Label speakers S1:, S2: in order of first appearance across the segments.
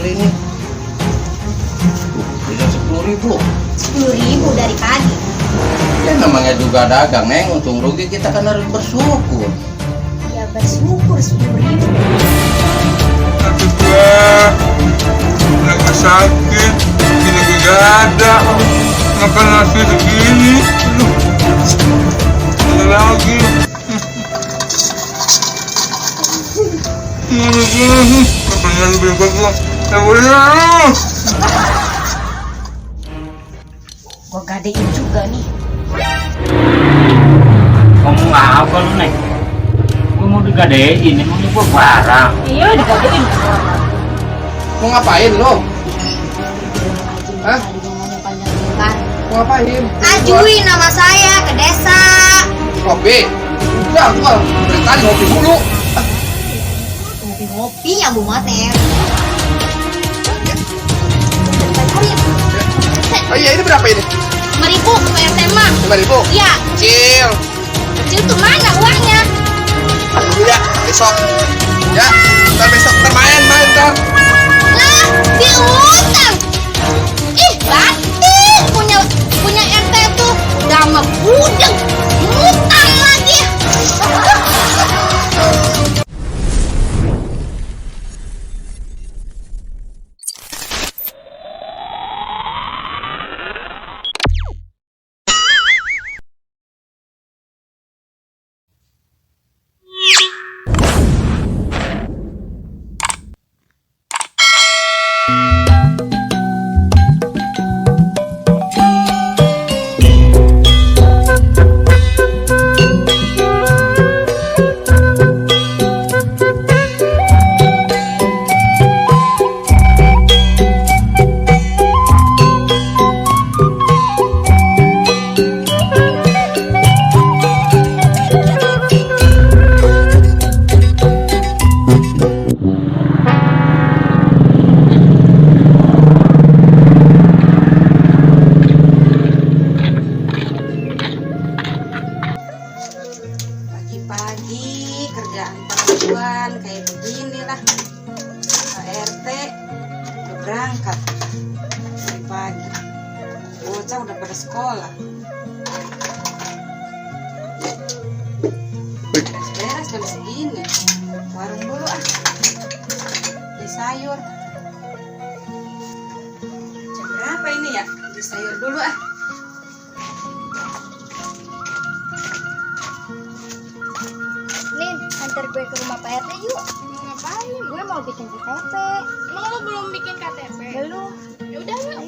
S1: hari ini. Bisa 10.000.
S2: 10.000 dari pagi.
S1: Ya namanya juga dagang, Neng. Untung rugi kita kan harus bersyukur.
S2: Ya bersyukur 10.000.
S3: Tapi gua lagi sakit, ini lagi gak ada. Makan nasi segini, ada lagi. Katanya lebih bagus. Ya boleh.
S2: Gua gadein juga nih.
S4: Ngomong apa lu, Nek? Gua mau digadein, emangnya gua barang.
S2: Iya digadein.
S1: Mau ngapain lo? Hah? Mau ngapain?
S2: Ajuin nama saya ke desa.
S1: Kopi. Udah, gua dari tadi ngopi mulu.
S2: Ngopi yang Bu Moter.
S1: Oh iya, ini berapa ini?
S2: 5.000 bayar tema.
S1: 5.000.
S2: Iya.
S1: Kecil.
S2: Kecil tuh mana uangnya?
S1: Dulu ya, besok. Ya, ntar besok ntar main ntar.
S2: Lah, diutang. Ih, batin punya RT tuh udah sama budeng. Utang lagi. Pagi-pagi kerjaan perempuan kayak beginilah. Pak RT udah berangkat dari pagi. Bocah udah pada sekolah. Beres jam segini. Warung dulu ah. Beli sayur. Jam berapa ini ya? Beli sayur dulu ah. Nin, antar gue ke rumah Pak RT yuk.
S5: Mau ngapain?
S2: Gue mau bikin KTP.
S5: Emang lo belum bikin KTP?
S2: Belum.
S5: Ya udah yuk.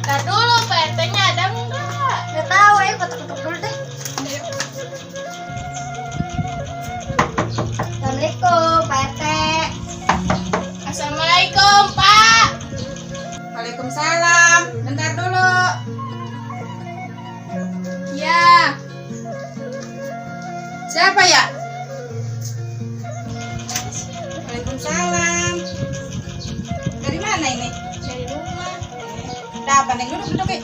S5: Ntar dulu, Pak RT-nya ada enggak?
S2: Gak tahu, ayo ketuk-ketuk dulu deh. Assalamualaikum Pak RT.
S5: Assalamualaikum, Pak.
S2: Waalaikumsalam. Bentar dulu.
S5: Ya,
S2: Siapa ya? Waalaikumsalam. Dari mana ini?
S5: dari rumah.
S2: Ada apa Neng? Duduk ya.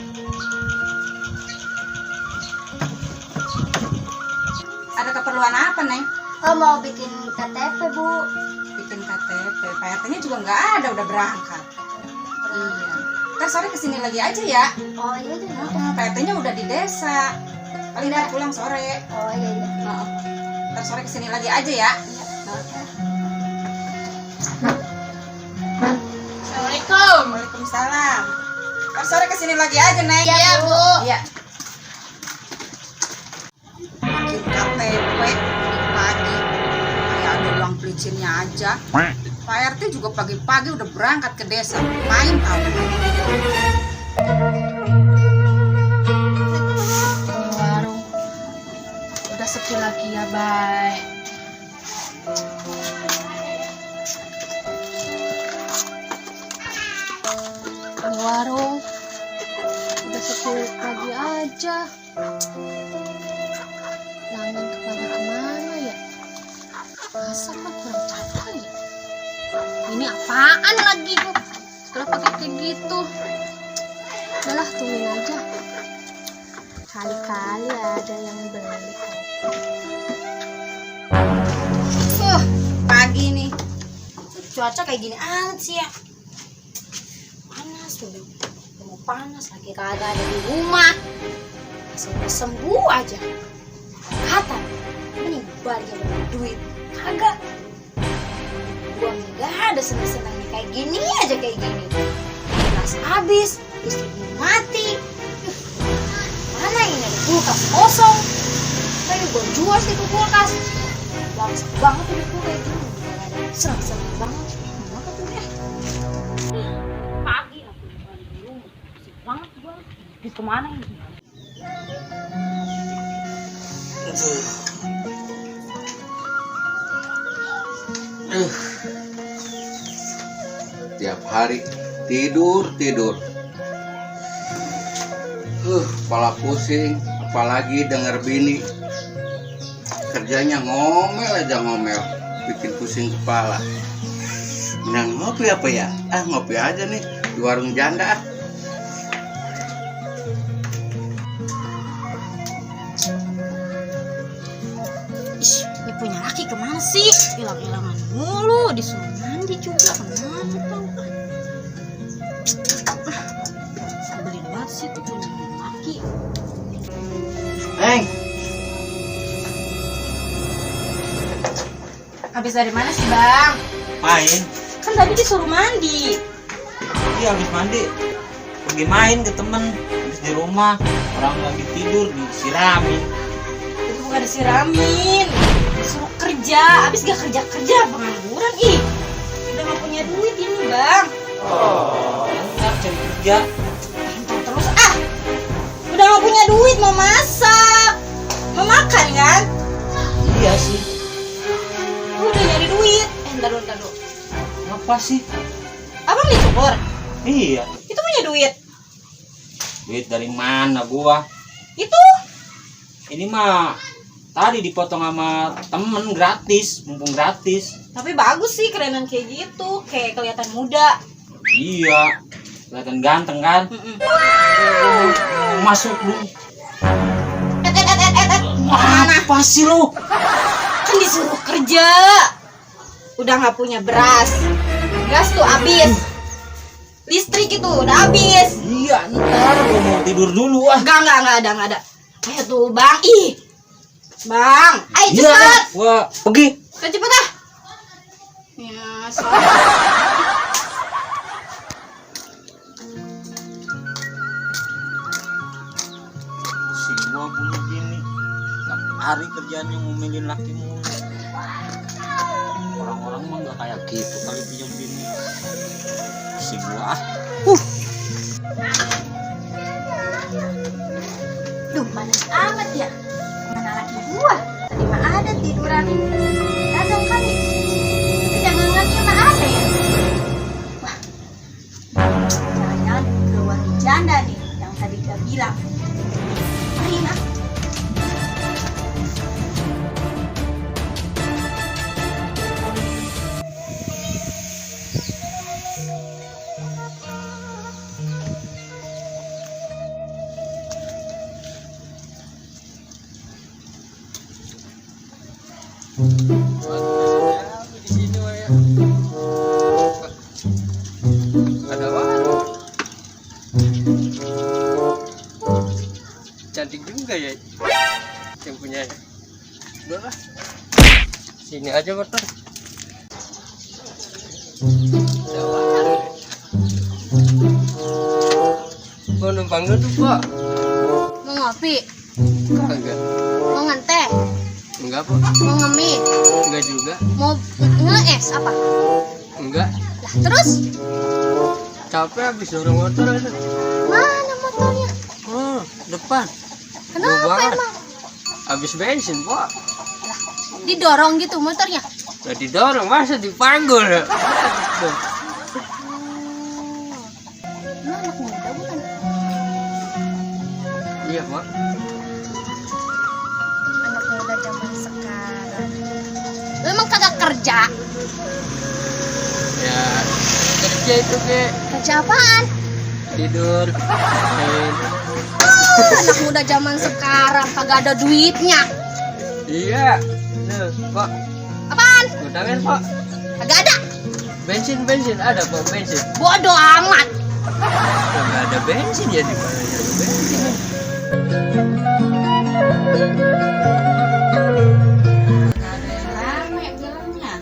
S2: Ada keperluan apa Neng?
S5: Oh, mau bikin KTP, Bu.
S2: Bikin KTP. Pak RT-nya juga nggak ada, udah berangkat. Iya. Ntar sore kesini lagi aja ya.
S5: Oh, iya deh.
S2: Pak RT-nya udah di desa. Paling ntar pulang sore.
S5: Oh, iya iya.
S2: Ntar sore kesini lagi aja ya.
S5: Assalamualaikum.
S2: Waalaikumsalam. Ntar sore kesini lagi aja Neng.
S5: Iya, Bu.
S2: Iya. Bikin KTP pagi. Kayak ada uang pelicinnya aja. Pak RT juga pagi-pagi udah berangkat ke desa. Main tahu.
S5: Warung. Udah sepi lagi ya, Bay. Warung. Udah sepi lagi aja. Langgan kepada kemana ya? Masa mah kurang cakep nih. Ini apaan lagi tuh? Setelah pakai kayak gitu. Udahlah, tungguin aja. Kali-kali ada yang beli.
S2: Pagi nih. Cuaca kayak gini amat sih ya. Panas udah mau panas lagi kagak ada di rumah. Sampai sembuh aja. Kata, ini balik sama duit. Kagak. Gua nggak ada senang-senangnya kayak gini aja kayak gini. Gas habis, listrik mati. Mana ini ada kulkas kosong? Kayak gua jual sih tuh kulkas. Langsung banget tuh gue kayak gini. Senang-senang banget. Gimana tuh deh? Pagi aku balik di rumah. Asik banget gue. Di kemana ini?
S6: Tiap hari tidur. Kepala pusing, apalagi denger bini. Kerjanya ngomel, bikin pusing kepala. Nah, ngopi apa ya? Ngopi aja nih di warung janda.
S2: Ini punya laki kemana sih? Hilang-hilangan mulu, disuruh mandi juga. Kenapa tau? Sebelin banget sih tuh punya laki. Habis dari mana sih bang?
S4: Main?
S2: Kan tadi disuruh mandi.
S4: Iya habis mandi. Pergi main ke temen. Habis di rumah orang lagi tidur disiramin.
S2: Itu bukan disiramin, disuruh kerja. Habis gak kerja pengangguran ih. Udah gak punya duit ini bang.
S4: Ntar cari kerja.
S2: Entar terus udah gak punya duit mau masak, mau makan kan?
S4: Iya sih.
S2: Udah nyari duit. Entar dulu.
S4: Apa sih?
S2: Abang dicukur?
S4: Iya.
S2: Itu punya duit?
S4: Duit dari mana gua?
S2: Itu?
S4: Ini mah tadi dipotong sama temen gratis, mumpung gratis.
S2: Tapi bagus sih, kerenan kayak gitu. Kayak kelihatan muda.
S4: Iya. Kelihatan ganteng kan? Masuk lu.
S2: Mana?
S4: Apa sih lu?
S2: Kan disuruh kerja. Udah gak punya beras. Gas tuh habis. Listrik itu udah habis.
S4: Iya, ntar gua mau tidur dulu ah.
S2: Enggak ada. Ayo tuh bang, bang, ayo
S4: Iya,
S2: cepat.
S4: gua pergi.
S2: Kan cepet ah. Ya, salah.
S4: Si gua punya bini. Tiap hari kerjaannya ngomelin laki mulu. Orang-orang mah gak kayak gitu kali punya bini. Si gua
S2: Duh, panas amat ya. Mana laki gua? Tadi mah ada tiduran. Datang kali. Tapi dagangannya mah ada ya. Wah, jangan-jangan keluar janda nih yang tadi gak bilang. Mari nak.
S1: Ada warung. Cantik juga ya yang punya. Udah lah. Sini aja motor. Ada warung. Mau numpang dulu Pak?
S5: Mau ngopi?
S1: Enggak.
S5: Mau ngenteh?
S1: Enggak Pak.
S5: Mau ngemil?
S1: Enggak juga.
S5: Mau nge-es apa?
S1: Enggak.
S5: Lah terus?
S1: Capek habis dorong motor aja.
S5: Mana motornya?
S1: Depan.
S5: Kenapa
S1: banget.
S5: emang?
S1: Habis bensin Pak.
S5: Didorong gitu motornya?
S1: Gak didorong, masa dipanggul ya?
S5: Lu anak muda bukan?
S1: Iya Pak.
S5: Anak muda zaman sekarang. Lu emang kagak kerja.
S1: Ya kerja itu ke
S5: Kerja apaan?
S1: tidur main.
S5: Anak muda zaman sekarang kagak ada duitnya.
S1: Iya. Nih, Pak.
S5: Apaan?
S1: Ngutangin, Pak.
S5: Kagak ada.
S1: Bensin ada, Pak, bensin.
S5: Bodoh amat.
S1: Enggak ada bensin ya di mana ada bensin.
S2: Ada yang rame bilangnya.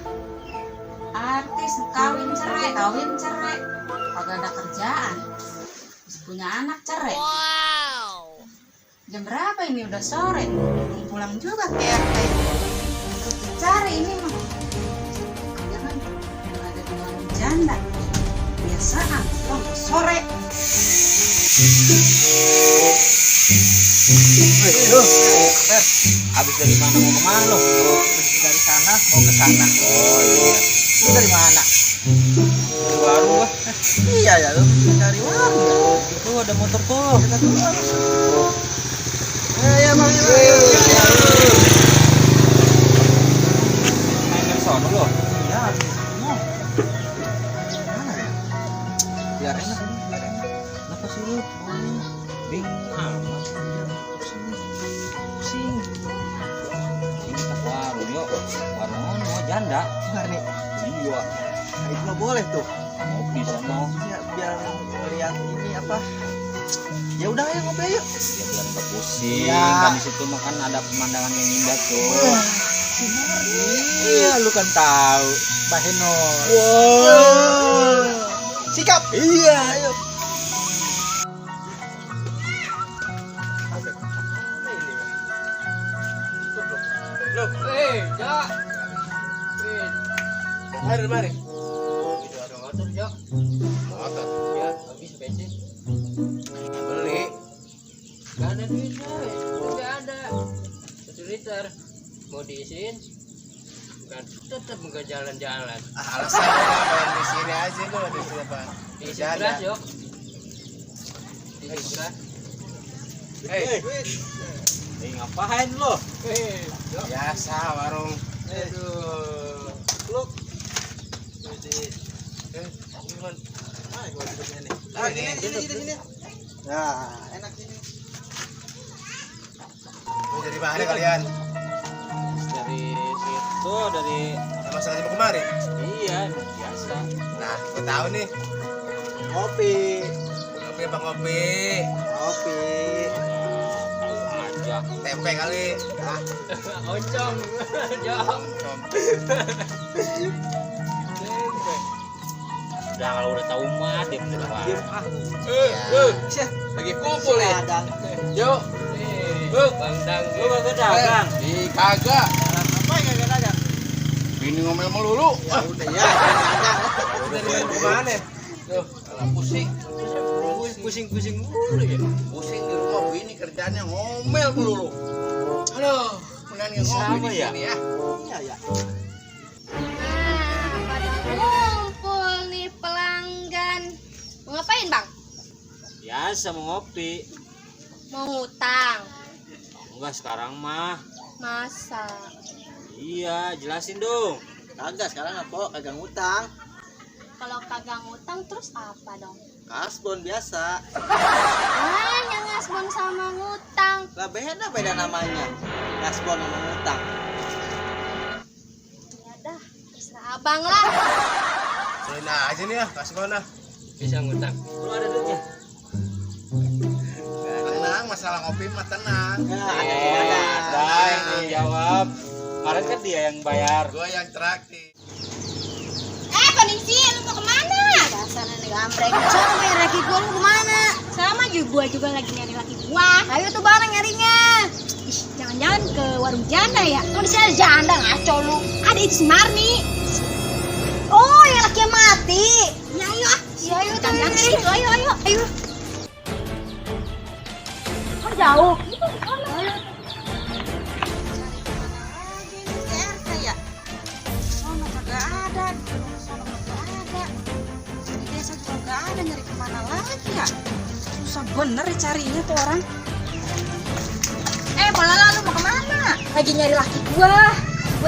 S2: Artis kawin cerai. Kagak ada kerjaan. Terus punya anak cerai. Jam berapa ini? Udah sore. Belum pulang juga ke RT. Cari ini mah. Jangan ada dengan janda. Biasaan pulang sore.
S4: Habis dari mana mau kemana lo? Dari sana mau ke sana. Oh iya. Lu dari mana? Dari warung gua. Iya ya, lu dari warung. Itu ada motor tuh. Kita keluar. Ya bang, ya. Main dari sana lo? Iya. Mau. Mana ya? Biar enak. Kenapa sih lu? Bingung amat. Pusing. Ini ke warung yuk. Warung mau janda.
S7: Nih,
S4: Iya.
S7: nah itu mah boleh tuh.
S4: Mau bisa mau.
S7: Ya, biar lihat ini apa. Ya udah ayo ngopi yuk.
S4: Ya biar nggak pusing.
S7: Ya.
S4: Kan di situ mah kan ada pemandangan yang indah tuh.
S7: Iya, lu kan tahu. Mbak Heno. Wow. Sikap. Iya, ayo.
S1: Loh, Jak. Mari. Itu ada motor, Jak. Motor? Ya, habis bensin. Beli. Gak ada duitnya, nggak ada. 1 liter. Mau diisiin? Tetap nggak jalan-jalan.
S7: Alasan apa di sini aja lu di sini apa?
S1: Diisi beras, Jok. Diisi beras.
S4: Ngapain lo?
S7: Biasa warung.
S1: Aduh.
S7: Lu. Gimana? Ah, gua duduknya nih. Ah, gini. Nah, enak ini. Mau dari mana kalian?
S4: Dari situ, dari
S7: Masalah mau kemari?
S4: iya biasa.
S7: Nah, gua tahu nih. Ngopi. Ngopi apa ngopi? Ngopi.
S4: Tahu aja.
S7: Tempe kali. Ah,
S1: Oncom. Jok.
S4: Udah kalau udah tahu mah dia udah
S7: diem
S4: depan.
S7: ah.
S1: Lagi kumpul ya.
S7: Sadang.
S1: Yuk. Bang Dang.
S4: Lu kagak dagang.
S1: Kagak.
S7: Apa yang enggak ada?
S6: Bini ngomel melulu.
S7: Ya udah ya, dagang.
S1: Dari mana? Tuh, kalau pusing. Pusing mulu ya.
S6: Pusing di rumah bini kerjanya ngomel melulu. Aduh, mendingan ngopi
S4: Sama
S6: di
S4: ya?
S6: sini ya.
S7: Iya ya.
S5: Pada ngumpul nih pelanggan. Mau ngapain, Bang?
S4: Biasa mau ngopi.
S5: Mau ngutang.
S4: Enggak sekarang mah.
S5: Masa?
S4: Iya, jelasin dong.
S7: Kagak sekarang apa? Kagak ngutang.
S5: Kalau kagak ngutang terus apa dong?
S7: Kasbon biasa.
S5: Hanya ngasbon sama ngutang.
S7: Lah beda namanya. Kasbon sama ngutang.
S5: Ya dah, terserah abang lah.
S7: Selain aja nih ya, kasbon ah.
S1: Bisa ngutang.
S4: Lu ada duitnya?
S7: Tenang, masalah ngopi mah tenang. Ya,
S4: Ada yang jawab. Kemarin kan dia yang bayar.
S7: Gua yang traktir.
S5: Kondisi, lu mau kemana? Dasar nenek gambreng. Soalnya bayar laki gua, lu kemana? Sama juga lagi nyari laki gua. Ayo tuh bareng nyarinya. Ih, jangan-jangan ke warung janda ya? Kok di sini ada janda ngaco lu? Ada itu si Marni. Oh, yang laki yang mati. Ya ayo ah. Ya ayo jangan situ. Ayo. Kok jauh? Ayo.
S2: Ya. Sono kagak ada, sono kagak ada. Di desa juga kagak ada, nyari kemana lagi ya? Susah bener ya carinya tuh orang. Malah lu mau kemana?
S5: Lagi nyari laki gua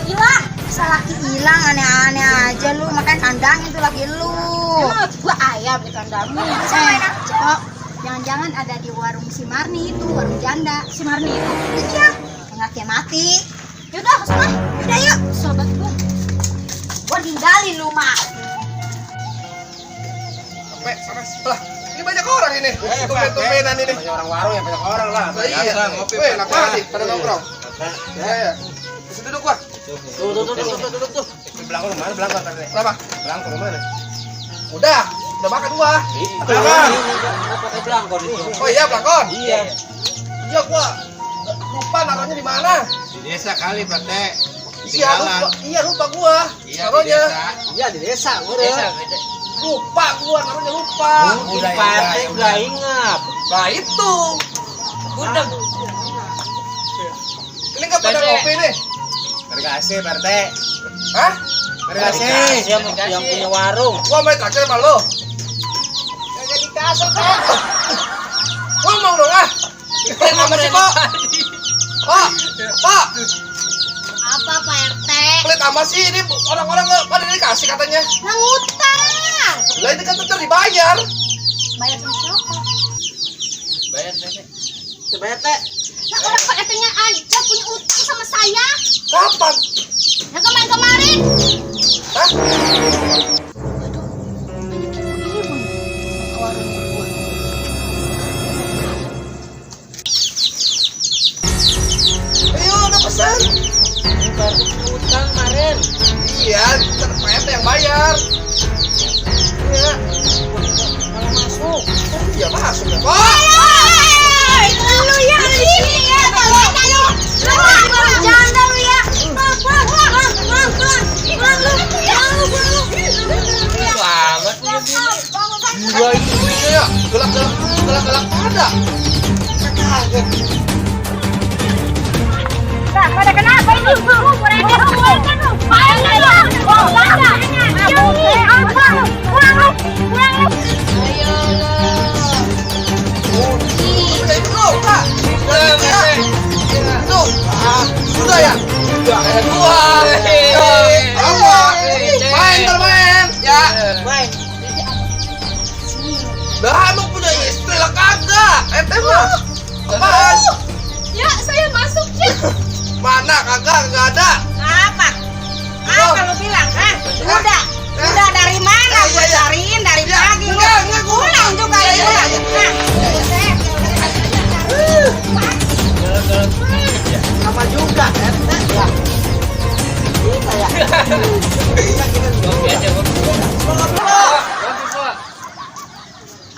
S5: hilang.
S2: Masa laki hilang aneh-aneh aja lu, makanya kandangin tuh laki lu.
S5: Emang gua ayam di kandangmu.
S2: Samain aja.
S5: Oh, jangan-jangan ada di warung si Marni itu, warung janda. Si Marni itu.
S2: Iya, yang laki mati.
S5: Yaudah, kesana.
S2: Udah yuk.
S5: Sobat gua.
S2: Gua tinggalin lu, Mak.
S6: Sampai sana sebelah. Ini banyak orang ini. Tumben-tumbenan ini.
S1: Banyak orang warung ya, banyak orang lah.
S6: Iya, ngopi. Weh, enak banget nih pada nongkrong. Ya. Bisa duduk gua.
S1: Duduk tuh. Belangkon mana? Belangkon tadi.
S6: Kenapa?
S1: Belangkon mana?
S6: Udah makan gua.
S1: Belangkon. Pakai belangkon itu.
S6: Oh iya, belangkon.
S1: Iya.
S6: Iya gua lupa naruhnya di mana.
S1: Di desa kali, Pak Teh.
S6: Iya lupa gua. Naruhnya.
S1: Iya di desa,
S6: Lupa gua naruhnya lupa.
S1: Udah ingat.
S6: Nah itu. Udah. Ini nggak pada kopi nih.
S1: Terima kasih, Pak Teh.
S6: Hah?
S1: Terima kasih yang punya warung.
S6: Gua main traktir sama lo.
S1: Kagak dikasih, Pak.
S6: Ngomong dong ah. Apa sih kok? Pak.
S5: Apa Pak RT?
S6: Pelit amat sih ini orang-orang nggak pada dikasih katanya.
S5: Nah, ngutang.
S6: Lah ini kan tetap dibayar.
S5: Bayar sama siapa?
S1: Bayar, Teh.
S6: Bayar teh.
S5: Nah, orang Pak RT-nya aja punya utang sama saya.
S6: Kapan?
S5: Yang kemarin-kemarin.
S6: Hah? Ayo udah pesan.
S1: Utang kemarin.
S6: Iya, Pak RT yang bayar. Iya.
S1: Kalau masuk.
S6: Iya masuk ya. Pak.
S5: Lu ya di sini ya, kalau janda lu ya.
S1: Selamat punya bini.
S6: Gua itu ya. Gelak ada.
S5: Nah, pada kenapa ini?
S6: Sudah ya? Sudah kayak gua. Apa? Main bermain. Ya.
S1: Main.
S6: Dah lu punya istri lah kagak. Ente mah. Apaan?
S5: Ya, saya masuk ya.
S6: Mana kagak ada.
S2: Apa? Apa lu bilang, ha? Udah dari mana gue cariin dari pagi.
S6: Enggak,
S2: Pulang juga pulang.
S6: Sama juga kan?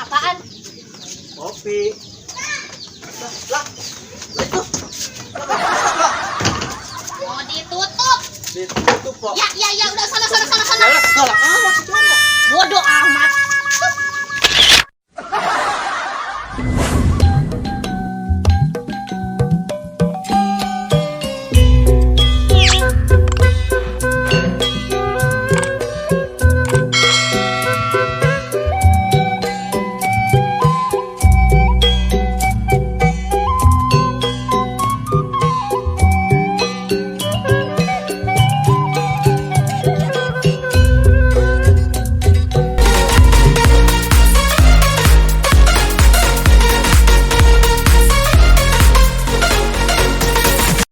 S5: Apaan?
S1: Kopi.
S5: Mau ditutup.
S1: Ditutup kok.
S5: Ya, udah sana.
S1: Galak amat itu anak.
S5: Bodoh amat.